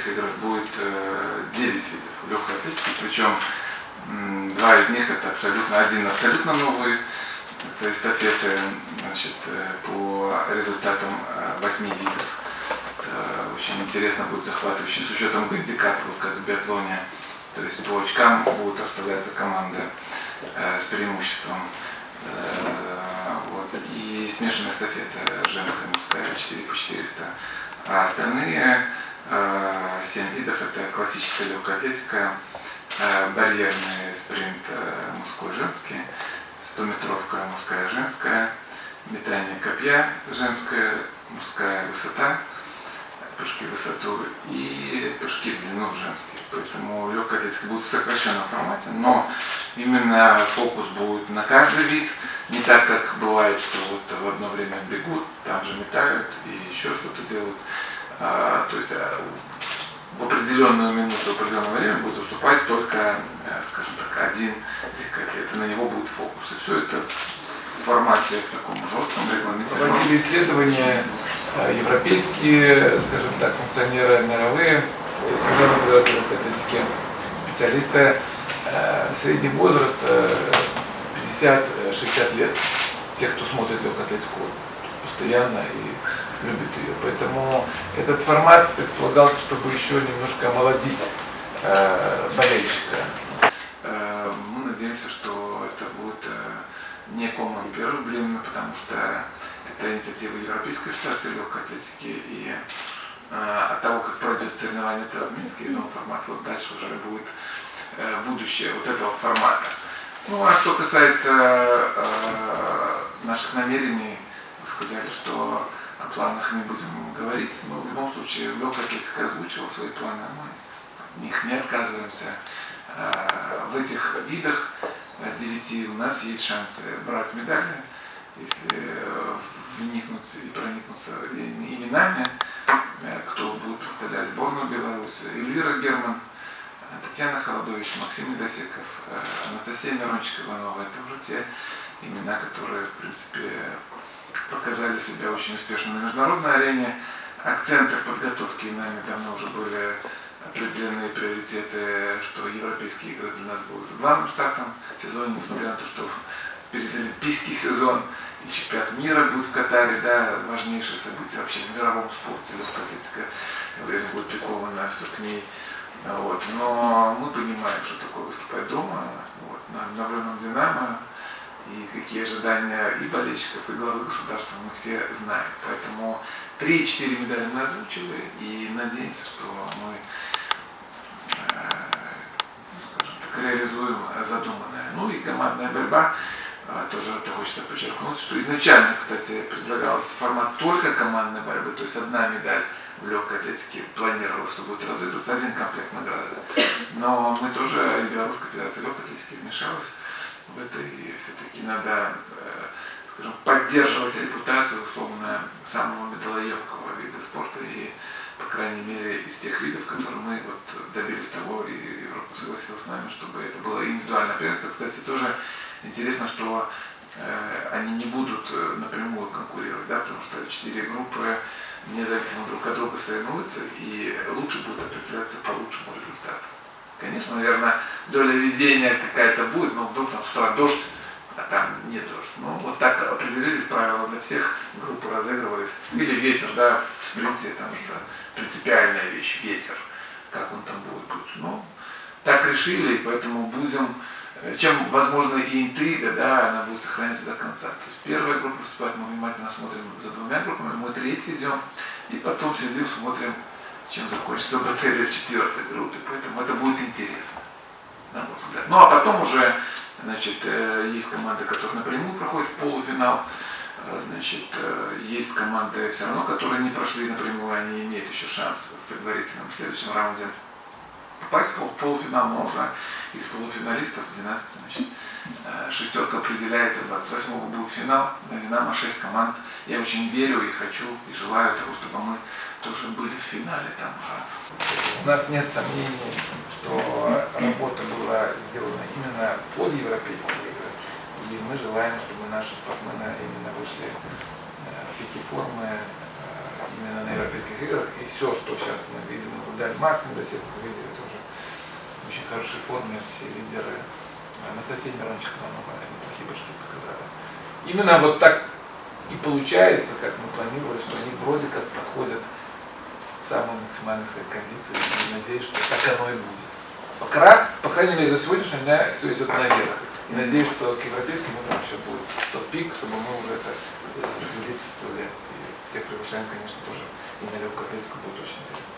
европейских играх будет 9 видов легкой атлетики, причем 2 из них это один абсолютно новый, это эстафеты, значит, по результатам 8 видов. Это очень интересно будет, захватывающе, с учетом гандикапа, вот как в биатлоне, то есть по очкам будут расставляться команды с преимуществом. Вот. И смешанная эстафета, женская, мужская, 4 по 400. А остальные 7 видов это классическая легкая атлетика, барьерный спринт мужской, женский, 100-метровка мужская, женская, метание копья женская, мужская, высота, прыжки в высоту и прыжки в длину женские. Поэтому легкая атлетика будет в сокращенном формате, но именно фокус будет на каждый вид, не так, как бывает, что вот в одно время бегут, там же метают и еще что-то делают. То есть в определенную минуту, в определенное время будет уступать только, скажем так, один легкоатлет, и на него будет фокус. И все это в формате в таком жестком регламентированном. Проводили исследования европейские, скажем так, функционеры мировые, Международная федерация легкой атлетики, специалисты, средний возраст 50-60 лет, тех, кто смотрит легкую атлетику постоянно и любит ее. Поэтому этот формат предполагался, чтобы еще немножко омолодить болельщика. Мы надеемся, что это будет не Common первый блин, потому что это инициатива Европейской ассоциации легкой атлетики, и от того, как пройдет соревнование в Минске, новый формат, вот дальше уже будет будущее вот этого формата. Ну а что касается наших намерений, вы сказали, что о планах не будем говорить, но в любом случае легкая атлетика озвучила свои планы, мы в них не отказываемся. В этих видах 9 у нас есть шансы брать медали, если вникнуть и проникнуться именами, кто будет представлять сборную Беларуси. Эльвира Герман, Татьяна Холодович, Максим Недосеков, Анастасия Мирончик-Иванова. Это уже те имена, которые, в принципе, показали себя очень успешно на международной арене. Акценты в подготовке нами давно уже были определенные приоритеты, что европейские игры для нас будут главным стартом в сезоне, несмотря на то, что впереди олимпийский сезон и чемпионат мира будет в Катаре, да, важнейшее событие вообще в мировом спорте, легкая атлетика, я уверен, будет прикована все к ней. Вот. Но мы понимаем, что такое выступать дома, вот, на обновленном «Динамо», и какие ожидания и болельщиков, и главы государства мы все знаем. Поэтому 3-4 медали мы озвучили и надеемся, что мы скажем так, реализуем задуманное. Ну и командная борьба, тоже это хочется подчеркнуть, что изначально, кстати, предлагался формат только командной борьбы, то есть одна медаль в легкой атлетике планировалось, что будет разыгрываться один комплект награды. Но мы тоже, и Белорусская федерация легкой атлетики вмешалась в это, и все-таки надо, скажем, поддерживать репутацию условно самого металлоемкого вида спорта, и, по крайней мере, из тех видов, которые мы вот добились того, и Европа согласилась с нами, чтобы это было индивидуальное первенство. Кстати, тоже интересно, что они не будут напрямую конкурировать, да, потому что 4 группы независимо друг от друга соревнуются, и лучше будет определяться по лучшему результату. Конечно, наверное, доля везения какая-то будет, но вдруг там с утра дождь, а там не дождь. Ну, вот так определились правила для всех, группы разыгрывались. Или ветер, да, в спринте, там это принципиальная вещь, ветер, как он там будет. Ну, так решили, и поэтому будем, чем, возможно, и интрига, да, она будет сохраняться до конца. То есть первая группа выступает, мы внимательно смотрим за 2 группами, мы 3-й идем, и потом сидим, смотрим, чем закончится баталия в 4-й группе. Поэтому это будет интересно, на мой взгляд. Ну а потом уже, значит, есть команды, которые напрямую проходят в полуфинал. Значит, есть команды все равно, которые не прошли напрямую, они имеют еще шанс в предварительном следующем раунде попасть в полуфинал, но уже из полуфиналистов 12, значит, шестерка определяется, 28-го будет финал, на «Динамо» 6 команд. Я очень верю и хочу, и желаю того, чтобы мы тоже были в финале там уже. У нас нет сомнений, что работа была сделана именно под европейские игры, и мы желаем, чтобы наши спортсмены именно вышли в пике формы именно на европейских играх. И все, что сейчас мы видим, наблюдали, максимум до сих пор видели, это уже в очень хорошей форме, все лидеры. Анастасия Мирончик намного неплохие башки показала. Именно вот так и получается, как мы планировали, что они вроде как подходят к самой максимальной своей кондиции. И надеюсь, что так оно и будет. По крайней мере, до сегодняшнего дня все идет наверх. И надеюсь, что к европейским играм сейчас будет тот пик, чтобы мы уже это свидетельствовали. И всех приглашаем, конечно, тоже и на легкую атлетику будет очень интересно.